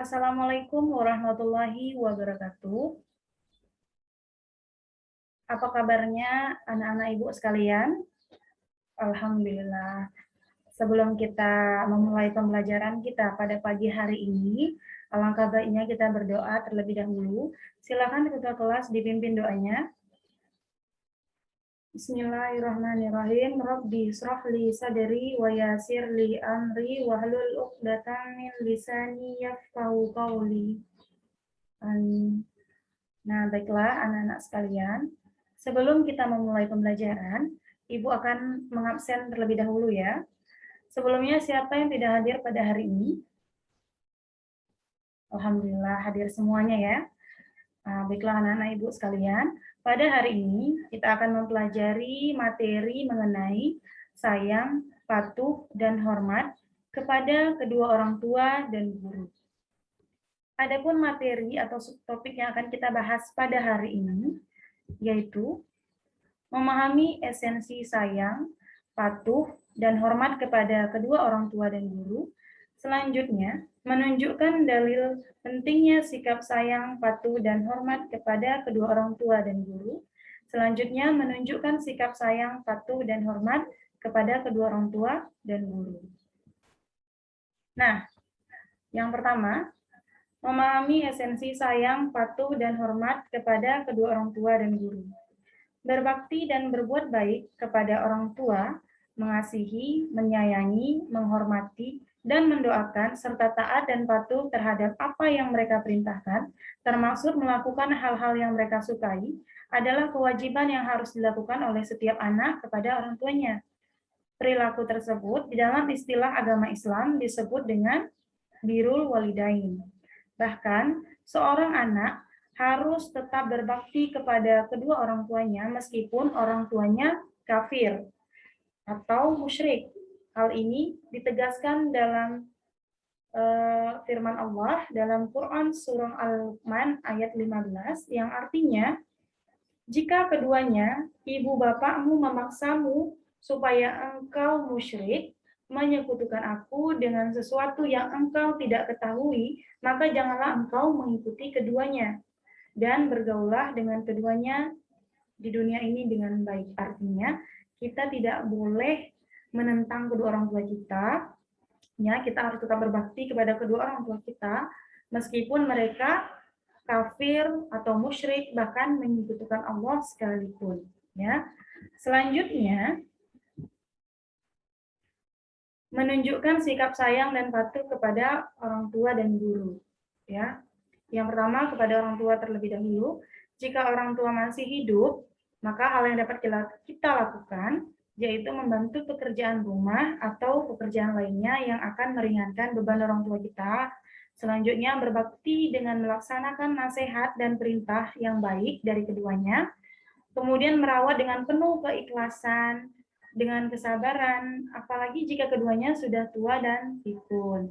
Assalamualaikum warahmatullahi wabarakatuh. Apa kabarnya anak-anak ibu sekalian? Alhamdulillah. Sebelum kita memulai pembelajaran kita pada pagi hari ini, alangkah baiknya kita berdoa terlebih dahulu. Silakan ketua kelas dipimpin doanya. Bismillahirrahmanirrahim. Rabbi shrah li sadri wa yassir li amri wahlul 'uqdatam min lisani yafqahu qawli. Amin. Nah, baiklah anak-anak sekalian, sebelum kita memulai pembelajaran, Ibu akan mengabsen terlebih dahulu ya. Sebelumnya, siapa yang tidak hadir pada hari ini? Alhamdulillah hadir semuanya ya. Nah, baiklah anak-anak Ibu sekalian, pada hari ini kita akan mempelajari materi mengenai sayang, patuh, dan hormat kepada kedua orang tua dan guru. Adapun materi atau subtopik yang akan kita bahas pada hari ini, yaitu memahami esensi sayang, patuh, dan hormat kepada kedua orang tua dan guru. Selanjutnya, menunjukkan dalil pentingnya sikap sayang, patuh, dan hormat kepada kedua orang tua dan guru. Selanjutnya, menunjukkan sikap sayang, patuh, dan hormat kepada kedua orang tua dan guru. Nah, yang pertama, memahami esensi sayang, patuh, dan hormat kepada kedua orang tua dan guru. Berbakti dan berbuat baik kepada orang tua, mengasihi, menyayangi, menghormati, dan mendoakan, serta taat dan patuh terhadap apa yang mereka perintahkan, termasuk melakukan hal-hal yang mereka sukai, adalah kewajiban yang harus dilakukan oleh setiap anak kepada orang tuanya. Perilaku tersebut di dalam istilah agama Islam disebut dengan birrul walidain. Bahkan, seorang anak harus tetap berbakti kepada kedua orang tuanya meskipun orang tuanya kafir atau musyrik. Hal ini ditegaskan dalam firman Allah dalam Quran surah Al-Luqman ayat 15 yang artinya, jika keduanya, ibu bapakmu memaksamu supaya engkau musyrik, menyekutukan aku dengan sesuatu yang engkau tidak ketahui, maka janganlah engkau mengikuti keduanya, dan bergaulah dengan keduanya di dunia ini dengan baik. Artinya, kita tidak boleh menentang kedua orang tua kita, ya, kita harus tetap berbakti kepada kedua orang tua kita, meskipun mereka kafir atau musyrik, bahkan menyekutukan Allah sekalipun. Ya. Selanjutnya, menunjukkan sikap sayang dan patuh kepada orang tua dan guru. Ya, yang pertama kepada orang tua terlebih dahulu. Jika orang tua masih hidup, maka hal yang dapat kita lakukan yaitu membantu pekerjaan rumah atau pekerjaan lainnya yang akan meringankan beban orang tua kita. Selanjutnya, berbakti dengan melaksanakan nasihat dan perintah yang baik dari keduanya. Kemudian merawat dengan penuh keikhlasan, dengan kesabaran, apalagi jika keduanya sudah tua dan pikun.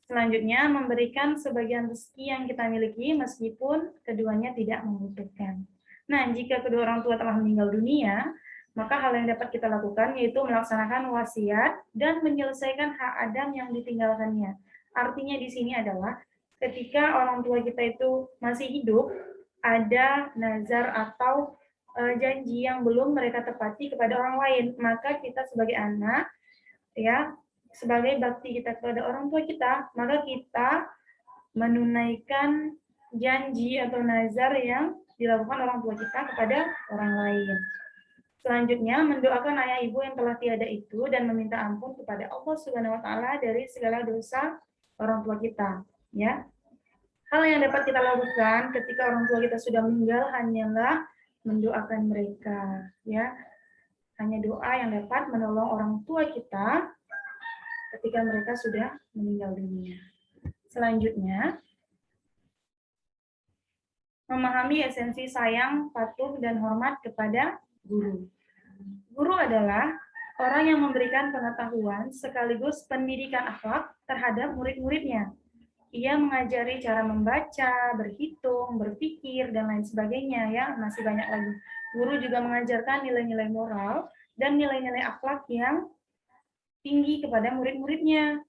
Selanjutnya, memberikan sebagian rezeki yang kita miliki meskipun keduanya tidak membutuhkan. Nah, jika kedua orang tua telah meninggal dunia, maka hal yang dapat kita lakukan yaitu melaksanakan wasiat dan menyelesaikan hak Adam yang ditinggalkannya. Artinya di sini adalah ketika orang tua kita itu masih hidup, ada nazar atau janji yang belum mereka tepati kepada orang lain, maka kita sebagai anak, ya, sebagai bakti kita kepada orang tua kita, maka kita menunaikan janji atau nazar yang dilakukan orang tua kita kepada orang lain. Selanjutnya, mendoakan ayah ibu yang telah tiada itu dan meminta ampun kepada Allah Subhanahu wa taala dari segala dosa orang tua kita, ya. Hal yang dapat kita lakukan ketika orang tua kita sudah meninggal hanyalah mendoakan mereka, ya. Hanya doa yang dapat menolong orang tua kita ketika mereka sudah meninggal dunia. Selanjutnya, memahami esensi sayang, patuh, dan hormat kepada guru. Guru adalah orang yang memberikan pengetahuan sekaligus pendidikan akhlak terhadap murid-muridnya. Ia mengajari cara membaca, berhitung, berpikir, dan lain sebagainya. Ya, masih banyak lagi. Guru juga mengajarkan nilai-nilai moral dan nilai-nilai akhlak yang tinggi kepada murid-muridnya.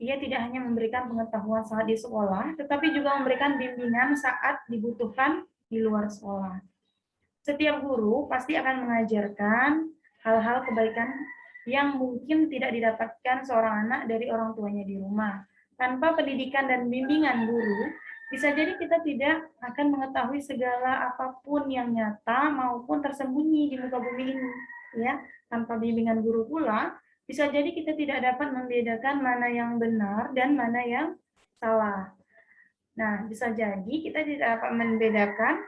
ia tidak hanya memberikan pengetahuan saat di sekolah, tetapi juga memberikan bimbingan saat dibutuhkan di luar sekolah. Setiap guru pasti akan mengajarkan hal-hal kebaikan yang mungkin tidak didapatkan seorang anak dari orang tuanya di rumah. Tanpa pendidikan dan bimbingan guru, bisa jadi kita tidak akan mengetahui segala apapun yang nyata maupun tersembunyi di muka bumi ini. Ya, tanpa bimbingan guru pula, bisa jadi kita tidak dapat membedakan mana yang benar dan mana yang salah. Nah, bisa jadi kita tidak dapat membedakan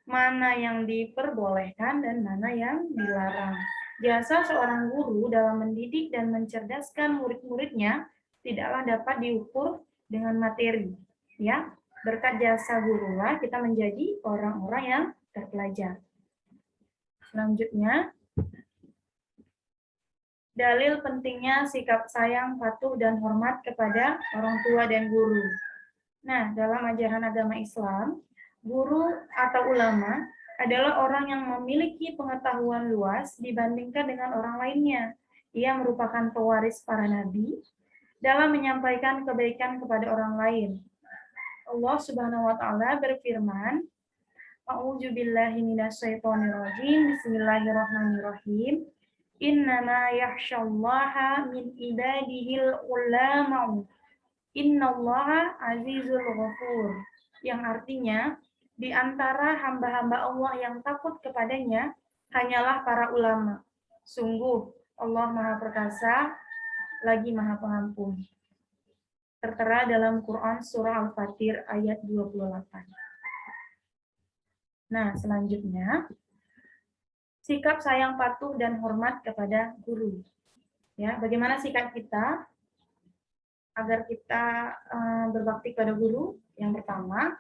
mana yang diperbolehkan dan mana yang dilarang. Jasa seorang guru dalam mendidik dan mencerdaskan murid-muridnya tidaklah dapat diukur dengan materi. Ya, berkat jasa gurulah kita menjadi orang-orang yang terpelajar. Selanjutnya, dalil pentingnya sikap sayang, patuh, dan hormat kepada orang tua dan guru. Nah, dalam ajaran agama Islam, guru atau ulama adalah orang yang memiliki pengetahuan luas dibandingkan dengan orang lainnya. Ia merupakan pewaris para nabi dalam menyampaikan kebaikan kepada orang lain. Allah Subhanahu wa taala berfirman, A'udzu billahi minasyaitonir rajim. Bismillahirrahmanirrahim. Innama yakhsyallaha min ibadihil ulama. Innallaha azizul ghafur, yang artinya di antara hamba-hamba Allah yang takut kepadanya hanyalah para ulama. Sungguh Allah Maha Perkasa lagi Maha Pengampun. Tertera dalam Quran surah Al-Fatir ayat 28. Nah, selanjutnya sikap sayang, patuh, dan hormat kepada guru. Ya, bagaimana sikap kita agar kita berbakti pada guru? Yang pertama,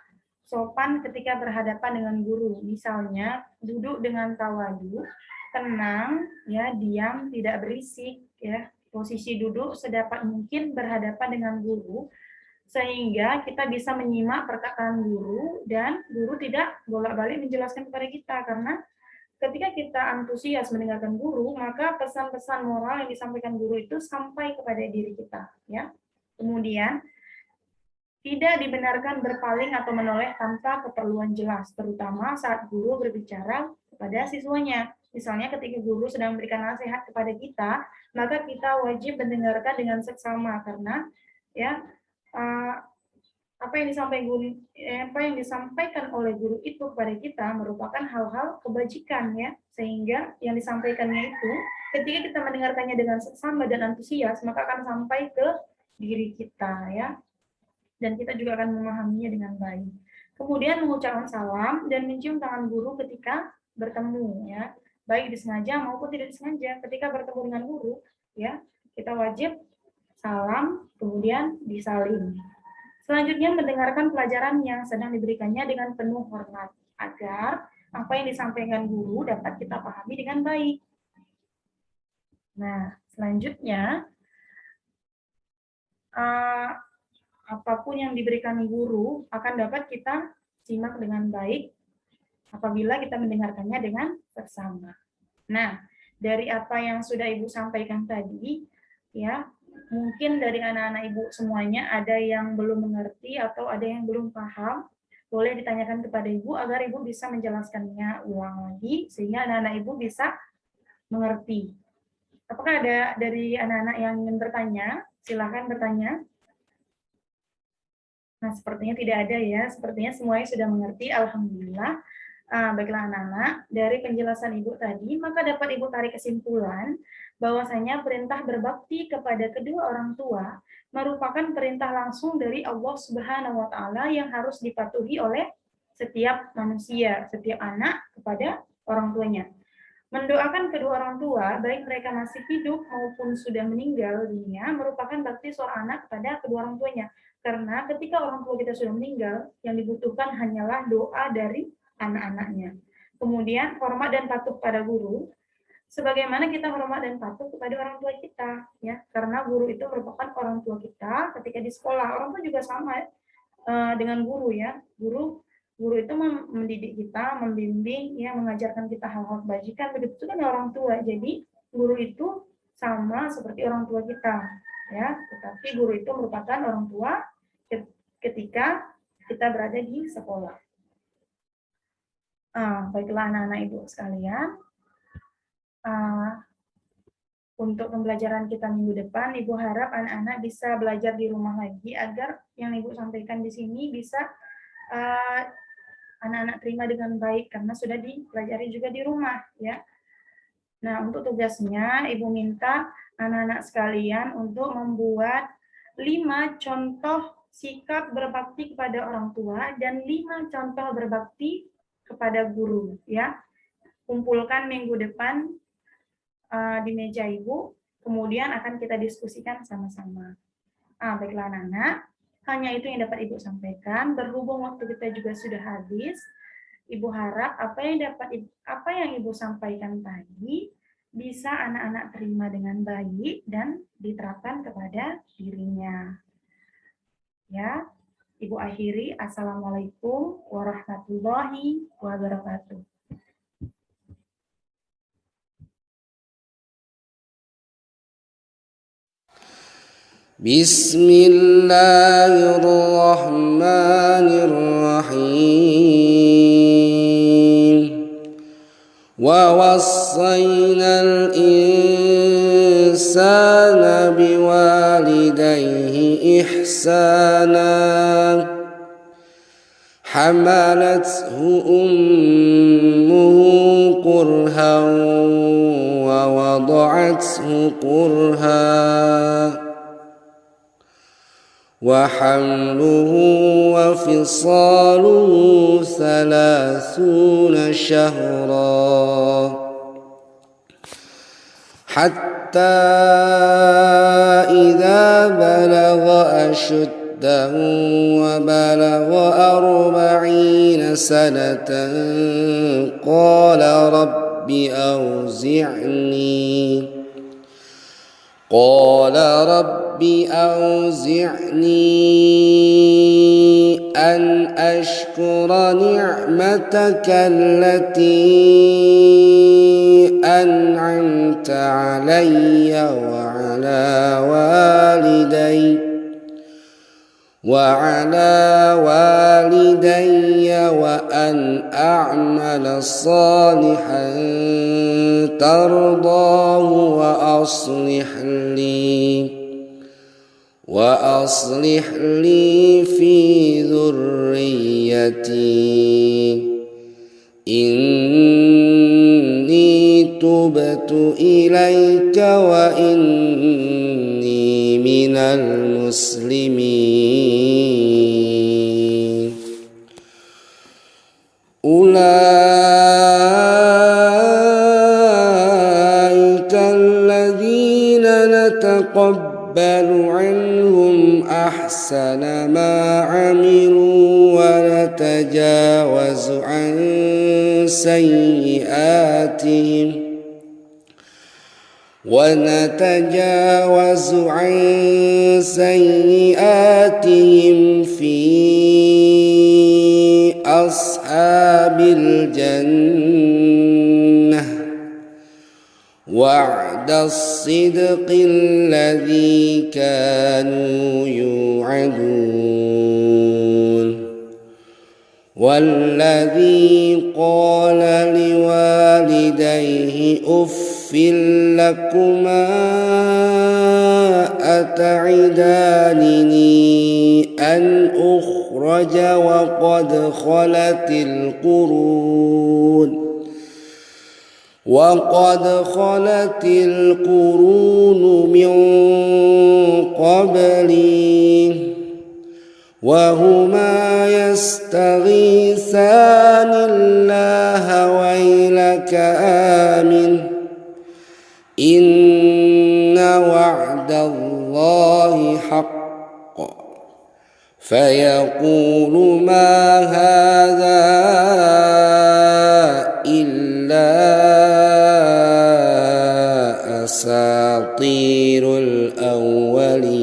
sopan ketika berhadapan dengan guru. Misalnya, duduk dengan tawadu, tenang, ya, diam, tidak berisik, ya. Posisi duduk sedapat mungkin berhadapan dengan guru, sehingga kita bisa menyimak perkataan guru dan guru tidak bolak-balik menjelaskan kepada kita, karena ketika kita antusias mendengarkan guru, maka pesan-pesan moral yang disampaikan guru itu sampai kepada diri kita, ya. Kemudian, tidak dibenarkan berpaling atau menoleh tanpa keperluan jelas, terutama saat guru berbicara kepada siswanya. Misalnya ketika guru sedang memberikan nasihat kepada kita, maka kita wajib mendengarkan dengan seksama, karena ya apa yang disampaikan oleh guru itu kepada kita merupakan hal-hal kebajikan, ya, sehingga yang disampaikannya itu ketika kita mendengarkannya dengan seksama dan antusias, maka akan sampai ke diri kita, ya, dan kita juga akan memahaminya dengan baik. Kemudian mengucapkan salam dan mencium tangan guru ketika bertemu, ya, baik disengaja maupun tidak disengaja. Ketika bertemu dengan guru, ya, kita wajib salam kemudian disalim. Selanjutnya, mendengarkan pelajaran yang sedang diberikannya dengan penuh hormat agar apa yang disampaikan guru dapat kita pahami dengan baik. Nah, selanjutnya apapun yang diberikan guru akan dapat kita simak dengan baik apabila kita mendengarkannya dengan seksama. Nah, dari apa yang sudah Ibu sampaikan tadi, ya, mungkin dari anak-anak Ibu semuanya ada yang belum mengerti atau ada yang belum paham, boleh ditanyakan kepada Ibu agar Ibu bisa menjelaskannya ulang lagi sehingga anak-anak Ibu bisa mengerti. Apakah ada dari anak-anak yang ingin bertanya? Silakan bertanya. Nah, sepertinya tidak ada, ya. Sepertinya semuanya sudah mengerti, alhamdulillah. Baiklah anak-anak, dari penjelasan Ibu tadi, maka dapat Ibu tarik kesimpulan bahwasanya perintah berbakti kepada kedua orang tua merupakan perintah langsung dari Allah Subhanahu wa taala yang harus dipatuhi oleh setiap manusia, setiap anak kepada orang tuanya. Mendoakan kedua orang tua, baik mereka masih hidup maupun sudah meninggal dunia, merupakan bakti seorang anak kepada kedua orang tuanya. Karena ketika orang tua kita sudah meninggal, yang dibutuhkan hanyalah doa dari anak-anaknya. Kemudian, hormat dan patuh pada guru, sebagaimana kita hormat dan patuh kepada orang tua kita, ya, karena guru itu merupakan orang tua kita ketika di sekolah. Orang tua juga sama dengan guru, ya. Guru itu mendidik kita, membimbing, ya, mengajarkan kita hal-hal kebajikan, begitu kan orang tua. Jadi guru itu sama seperti orang tua kita. ya, tetapi guru itu merupakan orang tua ketika kita berada di sekolah. Baiklah anak-anak ibu sekalian, untuk pembelajaran kita minggu depan, Ibu harap anak-anak bisa belajar di rumah lagi agar yang Ibu sampaikan di sini bisa anak-anak terima dengan baik karena sudah dipelajari juga di rumah, ya. Nah, untuk tugasnya Ibu minta anak-anak sekalian untuk membuat 5 contoh sikap berbakti kepada orang tua dan 5 contoh berbakti kepada guru, ya. Kumpulkan minggu depan di meja Ibu, kemudian akan kita diskusikan sama-sama. Baiklah anak-anak, hanya itu yang dapat Ibu sampaikan. Berhubung waktu kita juga sudah habis, Ibu harap apa yang Ibu sampaikan tadi bisa anak-anak terima dengan baik dan diterapkan kepada dirinya. Ya, Ibu akhiri. Assalamualaikum warahmatullahi wabarakatuh. Bismillahirrahmanirrahim. Wa wassayna al-insana biwalidayhi ihsana. Hamalathu ummuhu kurhan wa wada'athu kurhan. وحمله وفصاله 30 شهرا حتى إذا بلغ أشده وبلغ 40 سنة قال رب أوزعني أن أشكر نعمتك التي أنعمت علي وعلى والدي وأن أعمل صالحا ترضاه وأصلح لي في ذريتي إني تبت إليك وإني من المسلمين. أولئك الذين نتقبل عنهم أحسن ما عملوا ونتجاوز عن سيئاتهم في أصحاب الجنة وعد الصدق الذي كانوا يوعدون. والذي قال لوالديه أف لكما أتعدانني أن أخرج وقد خلت القرون من قبلي وهما يستغيثان الله ويلك آمن إن وعد الله حق فيقول ما هذا إلا أساطير الأولين.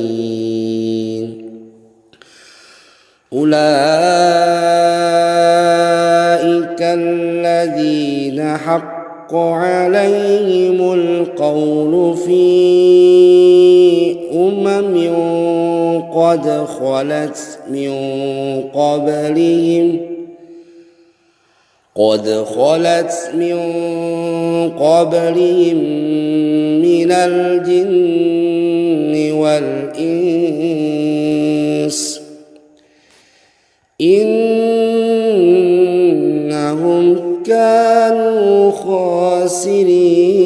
أولئك الذين حق عليهم القول في قد خلت من قبلهم من الجن والإنس إنهم كانوا خاسرين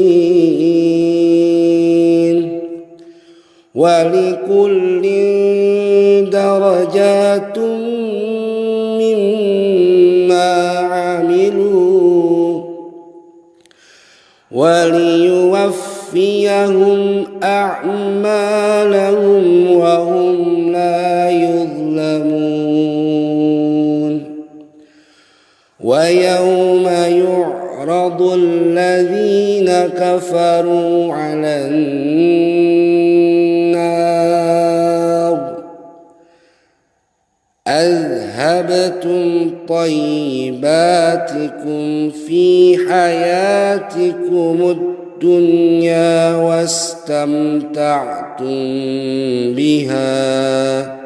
ولكل درجات مما عملوا وليوفيهم أعمالهم وهم لا يظلمون ويوم يعرض الذين كفروا على النار أذهبتم طيباتكم في حياتكم الدنيا واستمتعتم بها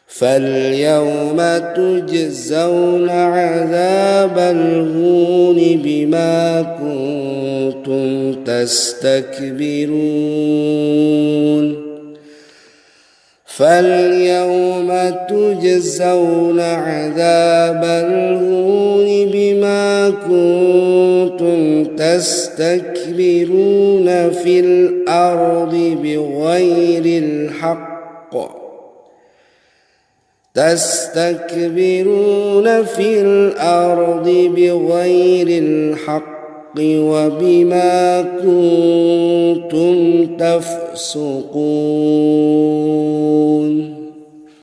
فاليوم تجزون عذاب الهون بما كنتم تستكبرون فاليوم تجزون عذاب الهون بما كنتم تستكبرون في الأرض بغير الحق وبما كنتم تفسقون